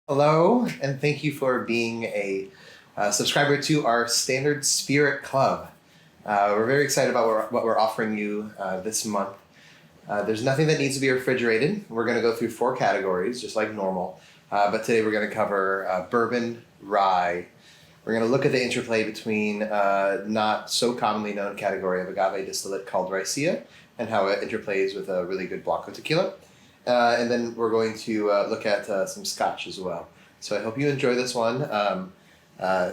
Hello, and thank you for being a subscriber to our Standard Spirit Club. We're very excited about what we're offering you this month. There's nothing that needs to be refrigerated. We're going to go through 4 categories, just like normal. But today we're going to cover bourbon, rye. We're going to look at the interplay between not so commonly known category of agave distillate called Raicilla and how it interplays with a really good Blanco tequila. And then we're going to look at some scotch as well. So I hope you enjoy this one.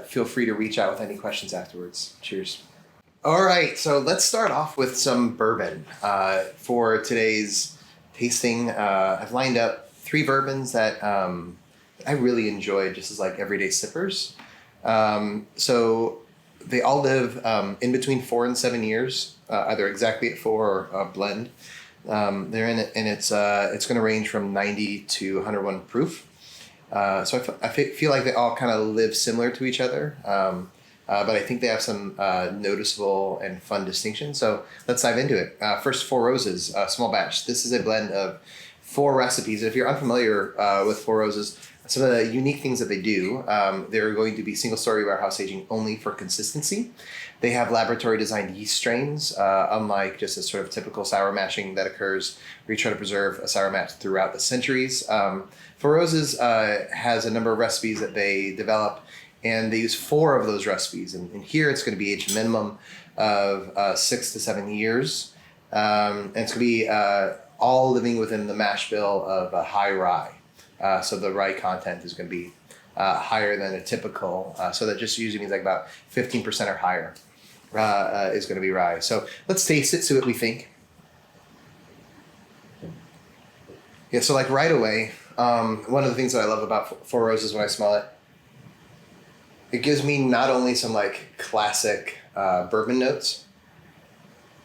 Feel free to reach out with any questions afterwards. Cheers. All right, so let's start off with some bourbon. For today's tasting, I've lined up 3 bourbons that I really enjoy just as like everyday sippers. So they all live in between 4 and 7 years, either exactly at 4 or a blend. They're in it, and it's going to range from 90 to 101 proof. So I feel like they all kind of live similar to each other, but I think they have some noticeable and fun distinctions. So let's dive into it. First, Four Roses, small batch. This is a blend of 4 recipes. If you're unfamiliar with Four Roses, some of the unique things that they do, they're going to be single-story warehouse aging only for consistency. They have laboratory-designed yeast strains, unlike just a sort of typical sour mashing that occurs where you try to preserve a sour mash throughout the centuries. Four Roses has a number of recipes that they develop, and they use 4 of those recipes. And here it's going to be aged minimum of 6 to 7 years. And it's going to be all living within the mash bill of a high rye. So the rye content is going to be higher than a typical, so that just usually means like about 15% or higher is going to be rye. So let's taste it, see what we think. Yeah, so like right away, one of the things that I love about Four Roses when I smell it, it gives me not only some like classic bourbon notes,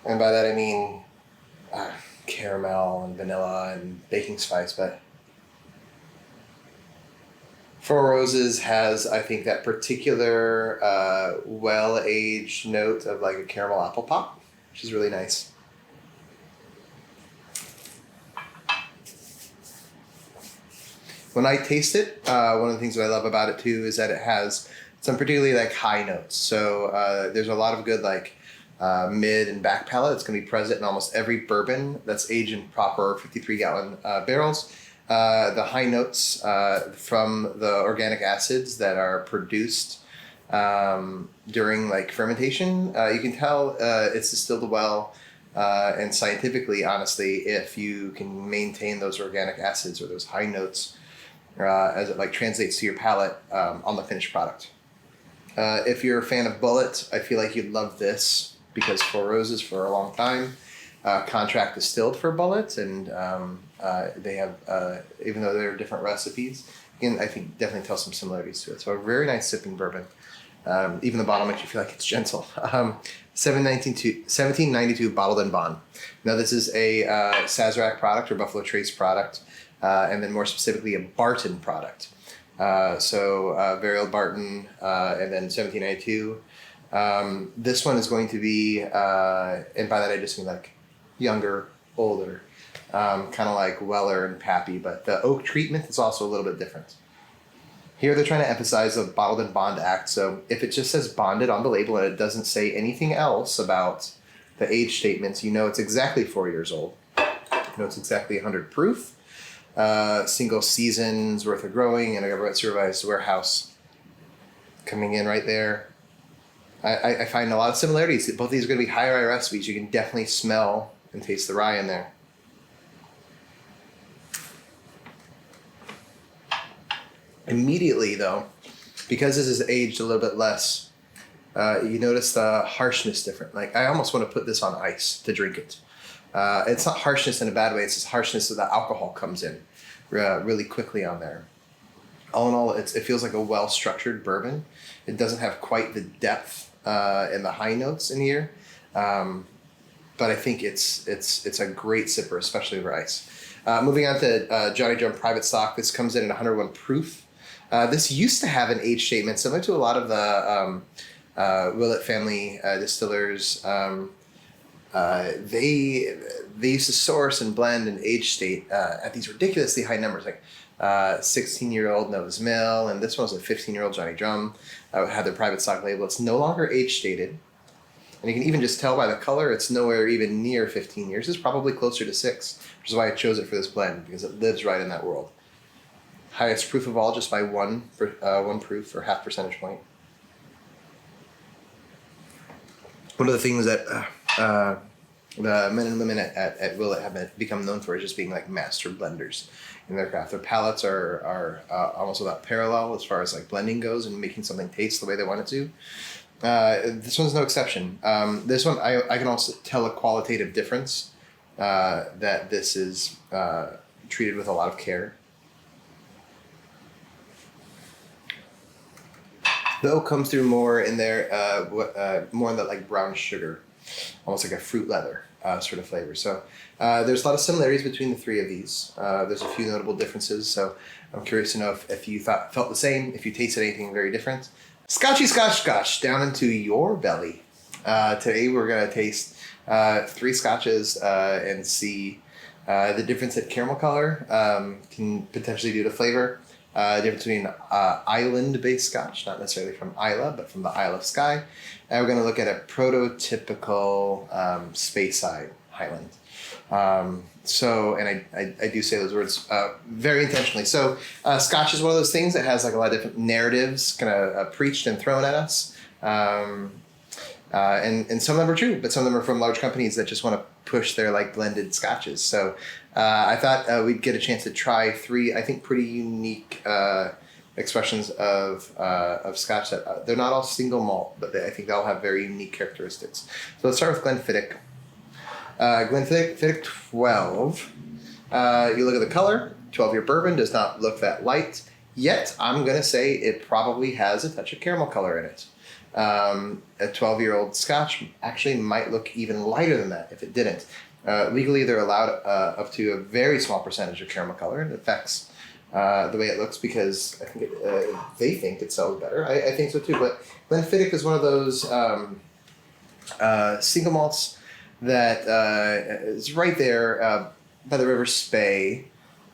and by that I mean caramel and vanilla and baking spice, but Four Roses has, I think, that particular well-aged note of like a caramel apple pop, which is really nice. When I taste it, one of the things that I love about it too is that it has some particularly like high notes. So there's a lot of good like mid and back palate. It's going to be present in almost every bourbon that's aged in proper 53-gallon barrels. The high notes from the organic acids that are produced during like fermentation, you can tell it's distilled well and scientifically, honestly, if you can maintain those organic acids or those high notes as it like translates to your palate on the finished product. If you're a fan of Bullet, I feel like you'd love this because Four Roses for a long time contract distilled for Bullet, and they have, even though they're different recipes, again, I think definitely tell some similarities to it. So a very nice sipping bourbon. Even the bottle makes you feel like it's gentle. 1792 bottled in bond. Now this is a Sazerac product or Buffalo Trace product, and then more specifically a Barton product. So very old Barton, and then 1792. This one is going to be, and by that I just mean like younger, older, kind of like Weller and Pappy, but the oak treatment is also a little bit different. Here they're trying to emphasize the bottled in bond act, so if it just says bonded on the label and it doesn't say anything else about the age statements, you know it's exactly 4 years old. You know it's exactly 100 proof, single seasons worth of growing, and a government supervised warehouse coming in right there. I find a lot of similarities. Both of these are going to be high rye recipes. You can definitely smell and taste the rye in there. Immediately, though, because this is aged a little bit less, you notice the harshness different. Like I almost want to put this on ice to drink it. It's not harshness in a bad way. It's just harshness that the alcohol comes in really quickly on there. All in all, it feels like a well-structured bourbon. It doesn't have quite the depth and the high notes in here, but I think it's a great sipper, especially over ice. Moving on to Johnny Drum Private Stock. This comes in at 101 proof. This used to have an age statement similar to a lot of the Willet family distillers. They used to source and blend and age state at these ridiculously high numbers, like 16-year-old Nova's Mill, and this one was a 15-year-old Johnny Drum. Had their private stock label. It's no longer age stated, and you can even just tell by the color it's nowhere even near 15 years. It's probably closer to 6, which is why I chose it for this blend, because it lives right in that world. Highest proof of all, just by one proof, or half percentage point. One of the things that the men and women at Willet have become known for is just being like master blenders in their craft. Their palates are almost without parallel as far as like blending goes and making something taste the way they want it to. This one's no exception. This one, I can also tell a qualitative difference that this is treated with a lot of care. The oak comes through more in there, more in that like brown sugar, almost like a fruit leather sort of flavor. So there's a lot of similarities between the three of these. There's a few notable differences. So I'm curious to know if you felt the same, if you tasted anything very different. Scotchy Scotch, down into your belly. Today we're going to taste 3 scotches and see the difference that caramel color can potentially do to flavor. The difference between island-based scotch, not necessarily from Isla, but from the Isle of Skye. And we're going to look at a prototypical Speyside Highland. And I do say those words very intentionally. So Scotch is one of those things that has like a lot of different narratives kind of preached and thrown at us. And some of them are true, but some of them are from large companies that just want to push their like blended scotches. So I thought we'd get a chance to try 3, I think, pretty unique expressions of scotch that they're not all single malt, but I think they all have very unique characteristics. So let's start with Glenfiddich. Glenfiddich 12. You look at the color, 12-year bourbon does not look that light, yet I'm going to say it probably has a touch of caramel color in it. A 12-year-old scotch actually might look even lighter than that if it didn't. Legally, they're allowed up to a very small percentage of caramel color, and it affects the way it looks because I think they think it sells better. I think so too, but Glenfiddich is one of those single malts that is right there by the River Spey.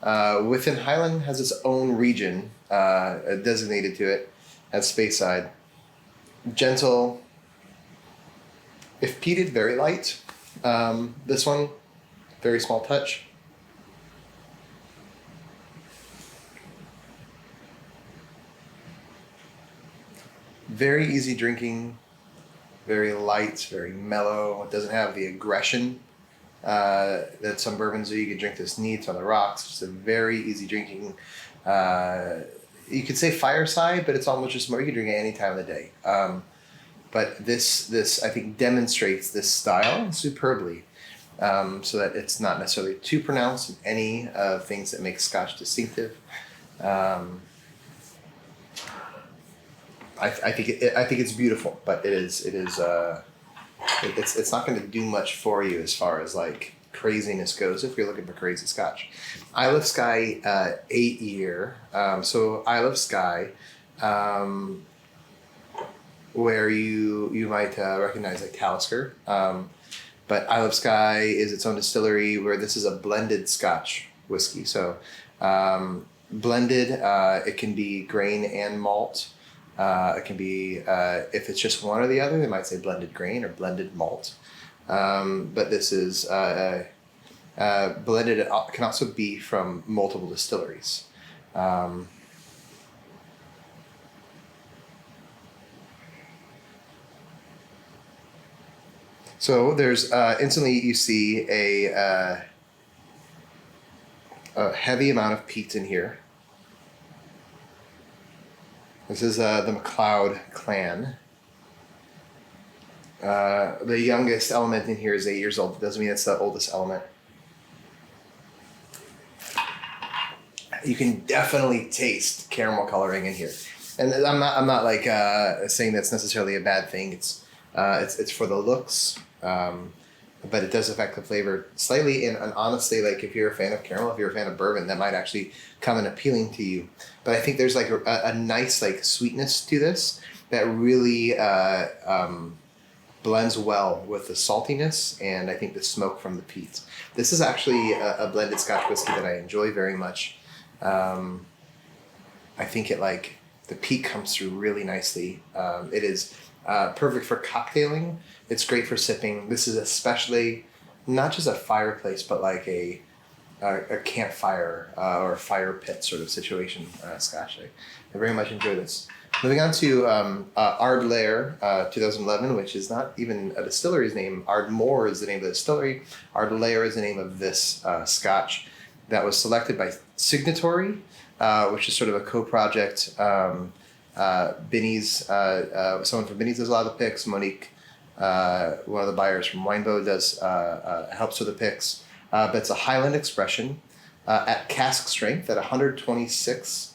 Within Highland has its own region designated to it as Speyside. Gentle, if peated, very light. This one, very small touch. Very easy drinking, very light, very mellow. It doesn't have the aggression that some bourbons do. You could drink this neat on the rocks. It's a very easy drinking. You could say fireside, but it's almost just more. You can drink it any time of the day. But this I think demonstrates this style superbly, so that it's not necessarily too pronounced in any things that make Scotch distinctive. I think it's beautiful, but it's not going to do much for you as far as like craziness goes if you're looking for crazy Scotch. Isle of Skye 8-year. So Isle of Skye, where you might recognize like Talisker. But Isle of Skye is its own distillery where this is a blended Scotch whiskey. So blended, it can be grain and malt. It can be, if it's just one or the other, they might say blended grain or blended malt. But this is blended. It can also be from multiple distilleries. So there's instantly you see a heavy amount of peat in here. This is the MacLeod clan. The youngest element in here is 8 years old. It doesn't mean it's the oldest element. You can definitely taste caramel coloring in here, and I'm not like saying that's necessarily a bad thing. It's for the looks, but it does affect the flavor slightly. And honestly, like if you're a fan of caramel, if you're a fan of bourbon, that might actually come in appealing to you. But I think there's like a nice like sweetness to this that really blends well with the saltiness and I think the smoke from the peats. This is actually a blended Scotch whiskey that I enjoy very much. I think the peat comes through really nicely. It is perfect for cocktailing. It's great for sipping. This is especially not just a fireplace, but like a campfire or a fire pit sort of situation Scotch. I very much enjoy this. Moving on to Ardlair 2011, which is not even a distillery's name. Ardmore is the name of the distillery. Ardlair is the name of this Scotch that was selected by Signatory, which is sort of a co-project. Binny's, someone from Binny's does a lot of the picks. Monique, one of the buyers from Winebow, helps with the picks. But it's a Highland expression at cask strength at 126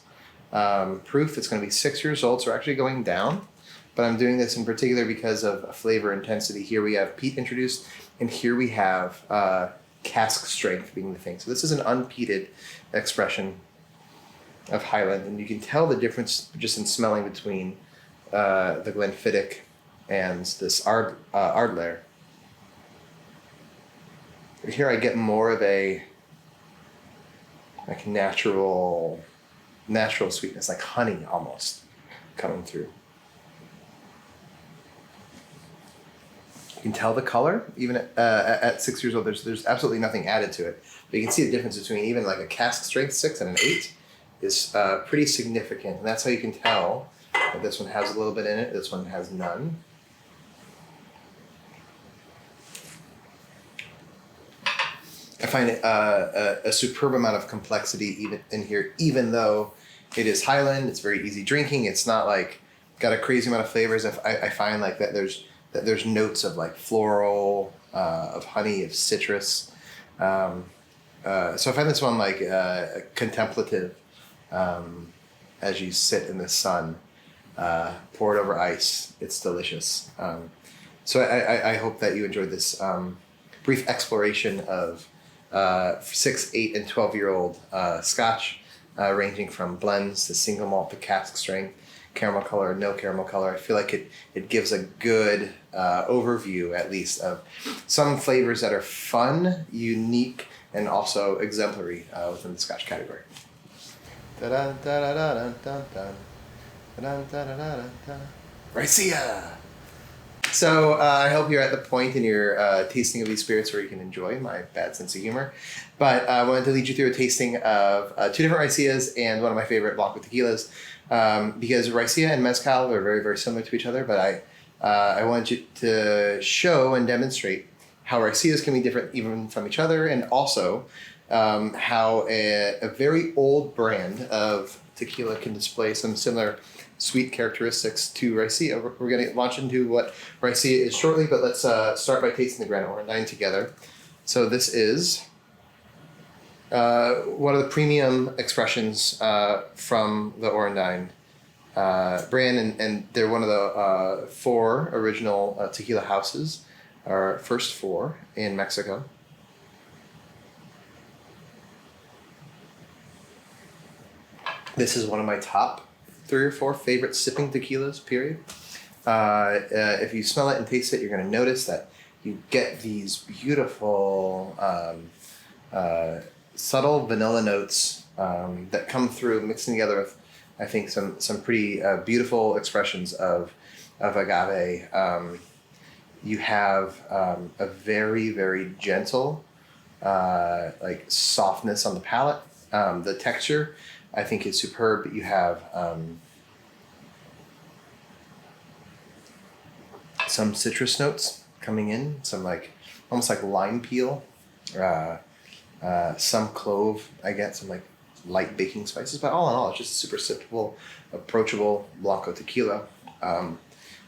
proof. It's going to be 6 years old, so we're actually going down. But I'm doing this in particular because of flavor intensity. Here we have peat introduced, and here we have cask strength being the thing. So this is an unpeated expression of Highland, and you can tell the difference just in smelling between the Glenfiddich and this Ardlair. Here I get more of a natural sweetness, like honey almost coming through. You can tell the color even at 6 years old. There's absolutely nothing added to it, but you can see the difference between even like a cask strength 6 and an 8 is pretty significant, and that's how you can tell that this one has a little bit in it. This one has none. I find it a superb amount of complexity even in here, even though it is Highland. It's very easy drinking. It's not like got a crazy amount of flavors. I find like that there's notes of like floral, of honey, of citrus. So I find this one like contemplative as you sit in the sun, pour it over ice. It's delicious. So I hope that you enjoyed this brief exploration of 6, 8, and 12-year-old Scotch, ranging from blends to single malt to cask strength, caramel color, no caramel color. I feel like it gives a good overview, at least, of some flavors that are fun, unique, and also exemplary within the Scotch category. Raicilla! So I hope you're at the point in your tasting of these spirits where you can enjoy my bad sense of humor. But I wanted to lead you through a tasting of 2 different Raicillas and one of my favorite Blanco tequilas, because Raicilla and Mezcal are very, very similar to each other. But I wanted you to show and demonstrate how Raicillas can be different even from each other, and also how a very old brand of tequila can display some similar sweet characteristics to Raicilla. We're going to launch into what Raicilla is shortly, but let's start by tasting the Gran Orendain together. So this is one of the premium expressions from the Orendain brand, and they're one of the 4 original tequila houses, our first 4 in Mexico. This is one of my top 3 or 4 favorite sipping tequilas, period. If you smell it and taste it, you're going to notice that you get these beautiful, subtle vanilla notes that come through, mixing together with, I think, some pretty beautiful expressions of agave. You have a very, very gentle, like softness on the palate. The texture, I think, is superb. But you have some citrus notes coming in, some like almost like lime peel, some clove. I get some like light baking spices, but all in all, it's just a super sippable, approachable Blanco tequila.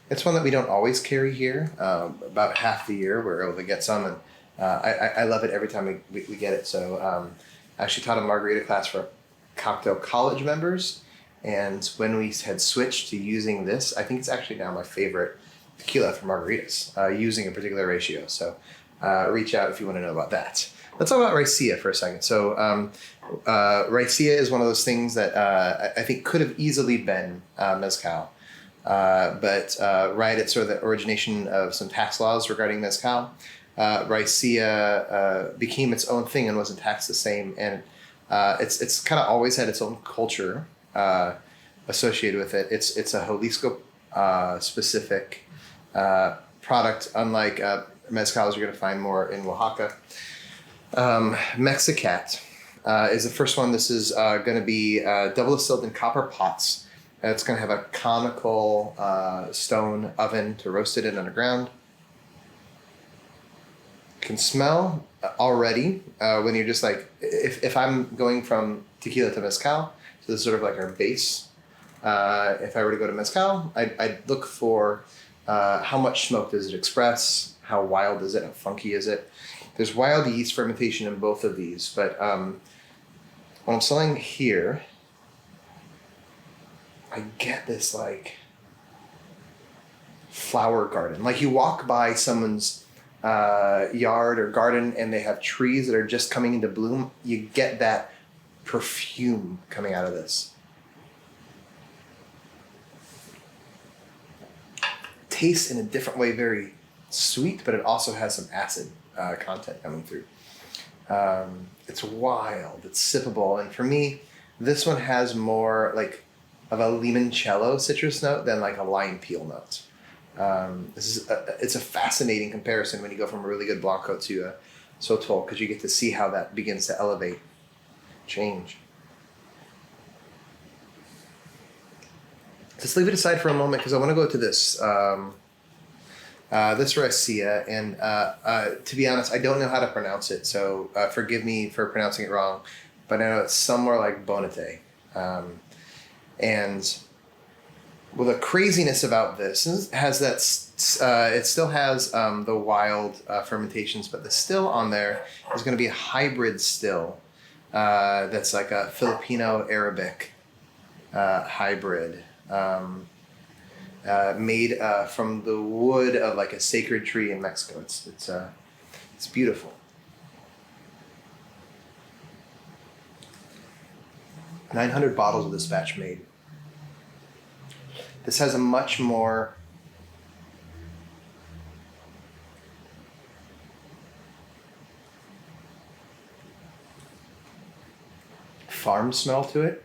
It's one that we don't always carry here. About half the year we're able to get some, and I love it every time we get it. So I actually taught a margarita class for cocktail college members, and when we had switched to using this, I think it's actually now my favorite tequila for margaritas, using a particular ratio. So reach out if you want to know about that. Let's talk about Raicilla for a second. So Raicilla is one of those things that I think could have easily been Mezcal. but right at sort of the origination of some tax laws regarding mezcal, Raicilla became its own thing and wasn't taxed the same. And it's kind of always had its own culture associated with it. It's a Jalisco specific product, unlike mezcals you're going to find more in Oaxaca. Mexicat is the first one. This is going to be double distilled in copper pots. It's going to have a conical stone oven to roast it in underground. You can smell already when you're just like, if I'm going from tequila to mezcal, so this is sort of like our base. If I were to go to mezcal, I'd look for how much smoke does it express, how wild is it, how funky is it. There's wild yeast fermentation in both of these, but what I'm selling here, I get this like flower garden. Like you walk by someone's yard or garden and they have trees that are just coming into bloom, you get that perfume coming out of this. Tastes in a different way, very sweet, but it also has some acid content coming through. It's wild, it's sippable, and for me, this one has more like of a limoncello citrus note than like a lime peel note. It's a fascinating comparison when you go from a really good Blanco to a Sotol, because you get to see how that begins to elevate, change. Just leave it aside for a moment because I want to go to this this Raicilla, and to be honest, I don't know how to pronounce it, so forgive me for pronouncing it wrong, but I know it's somewhere like Bonete. And well, the craziness about this has that it still has the wild fermentations, but the still on there is going to be a hybrid still that's like a Filipino Arabic hybrid. Made from the wood of like a sacred tree in Mexico. It's beautiful. 900 bottles of this batch made. This has a much more farm smell to it.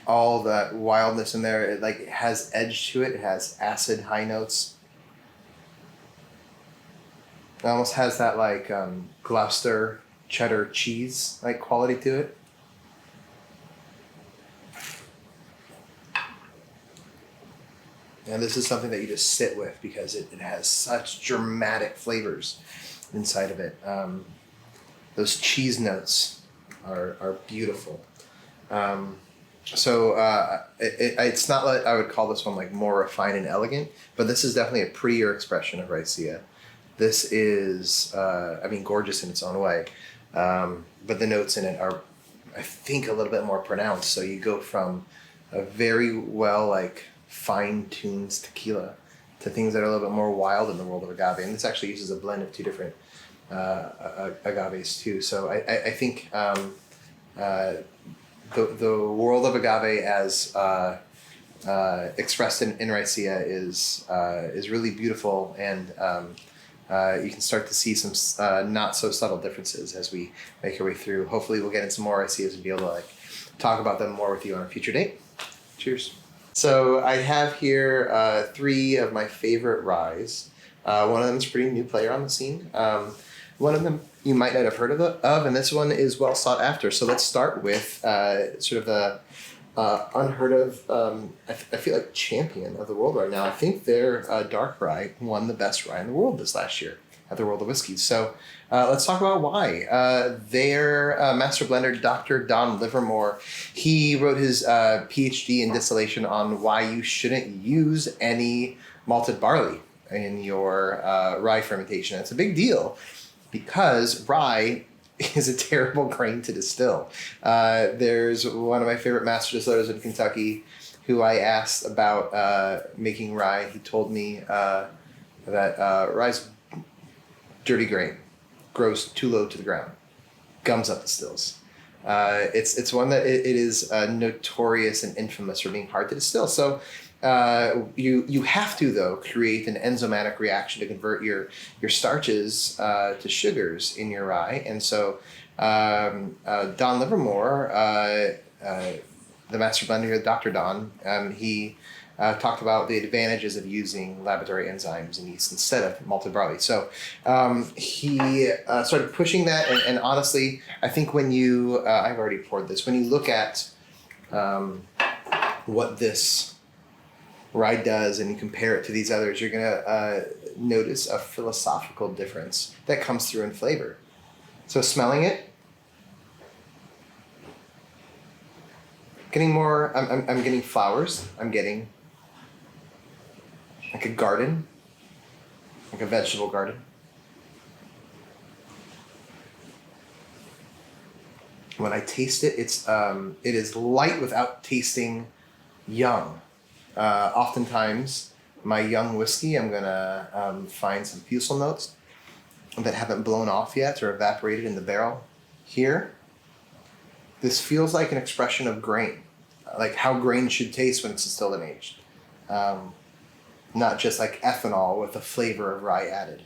All that wildness in there, it has edge to it. It has acid, high notes. It almost has that like Gloucester cheddar cheese like quality to it. And this is something that you just sit with because it has such dramatic flavors inside of it. Those cheese notes are beautiful. It's not like I would call this one like more refined and elegant, but this is definitely a prettier expression of Raicilla. This is, gorgeous in its own way. But the notes in it are, I think, a little bit more pronounced. So you go from a very well like fine-tuned tequila to things that are a little bit more wild in the world of agave. And this actually uses a blend of two different agaves too. So I think the world of agave as expressed in Raicilla is really beautiful, and you can start to see some not so subtle differences as we make our way through. Hopefully we'll get into some more Raicillas and be able to like talk about them more with you on a future date. Cheers. So I have here 3 of my favorite ryes. One of them is a pretty new player on the scene. One of them you might not have heard of, and this one is well sought after. So let's start with sort of the unheard of, I feel like champion of the world right now. I think their dark rye won the best rye in the world this last year at the World of Whiskeys. So let's talk about why. Their master blender, Dr. Don Livermore, he wrote his PhD in distillation on why you shouldn't use any malted barley in your rye fermentation. It's a big deal because rye is a terrible grain to distill. There's one of my favorite master distillers in Kentucky who I asked about making rye. He told me that rye's dirty grain, grows too low to the ground, gums up the stills. It's one that it is notorious and infamous for being hard to distill. So you have to, though, create an enzymatic reaction to convert your starches to sugars in your rye. And so Don Livermore, the master blender here, Dr. Don, he talked about the advantages of using laboratory enzymes in yeast instead of malted barley. So he started pushing that, and honestly, I think when you, I've already poured this, when you look at what this rye does and you compare it to these others, you're going to notice a philosophical difference that comes through in flavor. So smelling it, getting more, I'm getting flowers, I'm getting like a garden, like a vegetable garden. When I taste it, it is light without tasting young. Oftentimes, my young whiskey, I'm gonna find some fusel notes that haven't blown off yet or evaporated in the barrel. Here, this feels like an expression of grain, like how grain should taste when it's distilled and aged. Not just like ethanol with the flavor of rye added.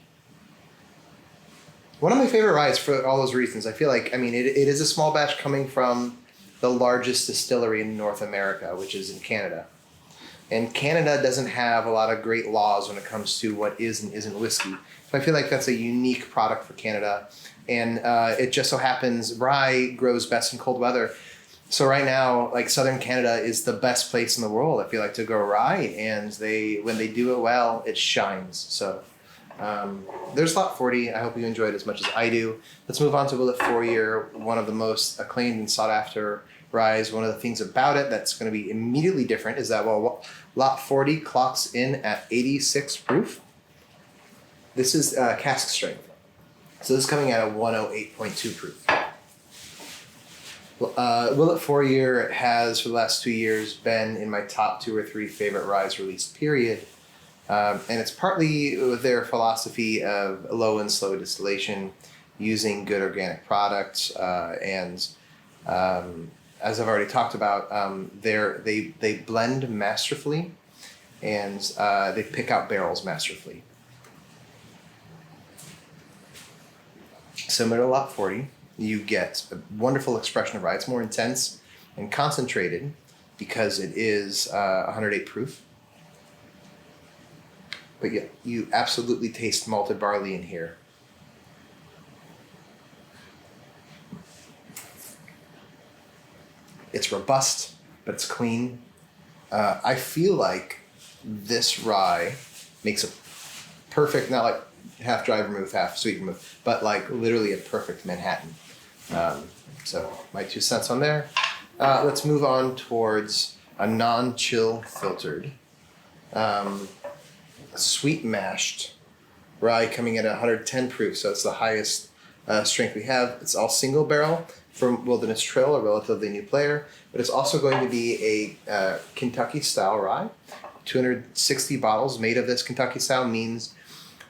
One of my favorite ryes for all those reasons. I feel like, it is a small batch coming from the largest distillery in North America, which is in Canada. And Canada doesn't have a lot of great laws when it comes to what is and isn't whiskey. So I feel like that's a unique product for Canada. And it just so happens rye grows best in cold weather. So right now, like Southern Canada is the best place in the world, I feel like, to grow rye. And when they do it well, it shines. So there's Lot 40. I hope you enjoyed it as much as I do. Let's move on to Willet 4-Year, one of the most acclaimed and sought after ryes. One of the things about it that's going to be immediately different is that, well, Lot 40 clocks in at 86 proof. This is cask strength. So this is coming at a 108.2 proof. Willet 4-Year has, for the last 2 years, been in my top 2 or 3 favorite ryes released, period. And it's partly with their philosophy of low and slow distillation, using good organic products, and as I've already talked about, they blend masterfully, and they pick out barrels masterfully. Similar to Lot 40, you get a wonderful expression of rye. It's more intense and concentrated because it is 108 proof. But yeah, you absolutely taste malted barley in here. It's robust, but it's clean. I feel like this rye makes a perfect, not like half dry vermouth, half sweet vermouth, but like literally a perfect Manhattan. So my 2 cents on there. Let's move on towards a non-chill filtered, sweet mashed rye coming at 110 proof. So it's the highest strength we have. It's all single barrel from Wilderness Trail, a relatively new player, but it's also going to be a Kentucky style rye. 260 bottles made of this Kentucky style means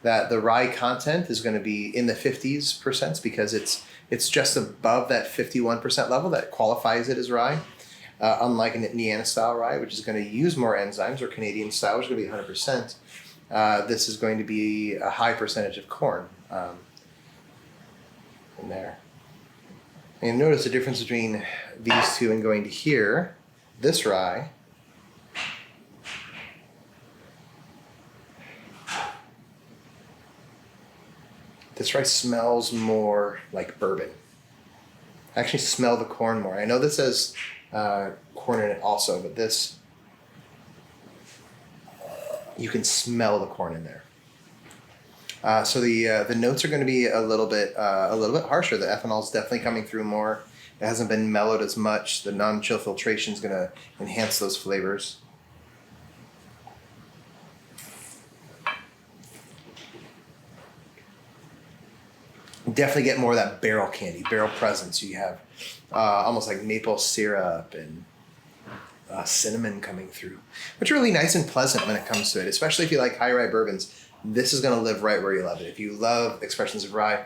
that the rye content is going to be in the 50s% because it's just above that 51% level that qualifies it as rye. Unlike an Indiana style rye, which is going to use more enzymes, or Canadian style, which is going to be 100%, this is going to be a high percentage of corn in there. And notice the difference between these two and going to here. This rye smells more like bourbon. I actually smell the corn more. I know this has corn in it also, but this, you can smell the corn in there. So the notes are going to be a little bit harsher. The ethanol is definitely coming through more. It hasn't been mellowed as much. The non-chill filtration is going to enhance those flavors. Definitely get more of that barrel candy, barrel presence. You have almost like maple syrup and cinnamon coming through, which are really nice and pleasant when it comes to it, especially if you like high rye bourbons. This is going to live right where you love it. If you love expressions of rye,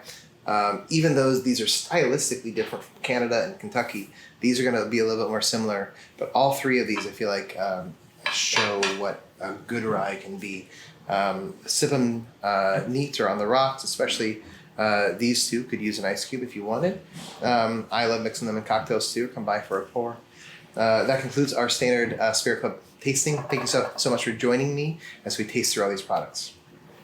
Even though these are stylistically different from Canada and Kentucky, these are going to be a little bit more similar. But all three of these, I feel like, show what a good rye can be. Sip them neat or on the rocks, especially these two could use an ice cube if you wanted. I love mixing them in cocktails too. Come by for a pour. That concludes our standard Spirit Club tasting. Thank you so much for joining me as we taste through all these products.